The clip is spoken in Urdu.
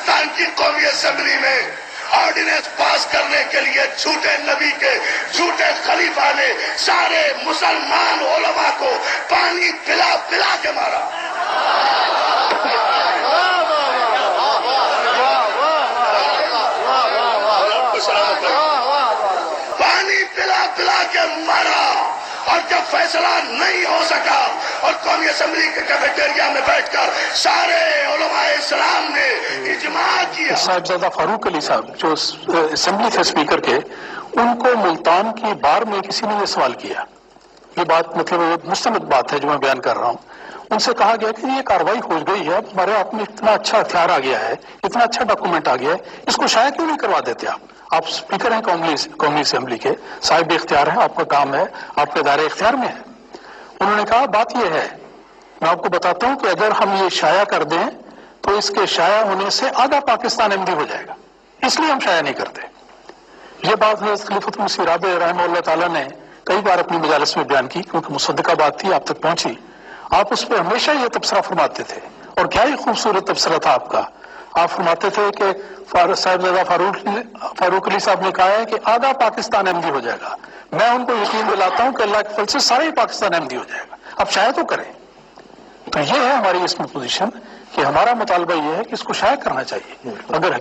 پاکستان کی قومی اسمبلی میں آرڈیننس پاس کرنے کے لیے جھوٹے نبی کے جھوٹے خلیفہ نے سارے مسلمان علماء کو پانی پلا پلا کے مارا. پانی پلا پلا کے مارا. اور جب فیصلہ نہیں ہو سکا اور قومی اسمبلی کے کیفیٹیریا میں بیٹھ کر سارے علماء اسلام نے اجماع کیا. صاحبزادہ فاروق علی صاحب جو اسمبلی تھے اسپیکر کے، ان کو ملتان کی بار میں کسی نے یہ سوال کیا. یہ بات مطلب مستند بات ہے جو میں بیان کر رہا ہوں. ان سے کہا گیا کہ یہ کاروائی ہو گئی ہے، اب ہمارے آپ میں اتنا اچھا ہتھیار آ گیا ہے، اتنا اچھا ڈاکومنٹ آ گیا ہے، اس کو شائع کیوں نہیں کروا دیتے آپ اسپیکر ہیں قومی اسمبلی کے، صاحب اختیار ہیں، آپ کا کام ہے، آپ کے دائرے اختیار میں ہے. انہوں نے کہا بات یہ ہے، میں آپ کو بتاتا ہوں کہ اگر ہم یہ شائع کر دیں تو اس کے شائع ہونے سے آدھا پاکستان احمدی ہو جائے گا، اس لیے ہم شائع نہیں کرتے. یہ بات حضرت خلیفۃ المسیح رابع رحمہ اللہ تعالیٰ نے کئی بار اپنی مجالس میں بیان کی، کیونکہ مصدقہ بات تھی، آپ تک پہنچی. آپ اس پہ ہمیشہ یہ تبصرہ فرماتے تھے، اور کیا ہی خوبصورت تبصرہ تھا آپ کا. آپ فرماتے تھے کہ صاحبزادہ فاروق علی صاحب نے کہا ہے کہ آدھا پاکستان احمدی ہو جائے گا. میں ان کو یقین دلاتا ہوں کہ اللہ کے فضل سے سارے پاکستان احمدی ہو جائے گا. اب شائع تو کریں. تو یہ ہے ہماری اس میں پوزیشن کہ ہمارا مطالبہ یہ ہے کہ اس کو شائع کرنا چاہیے. اگر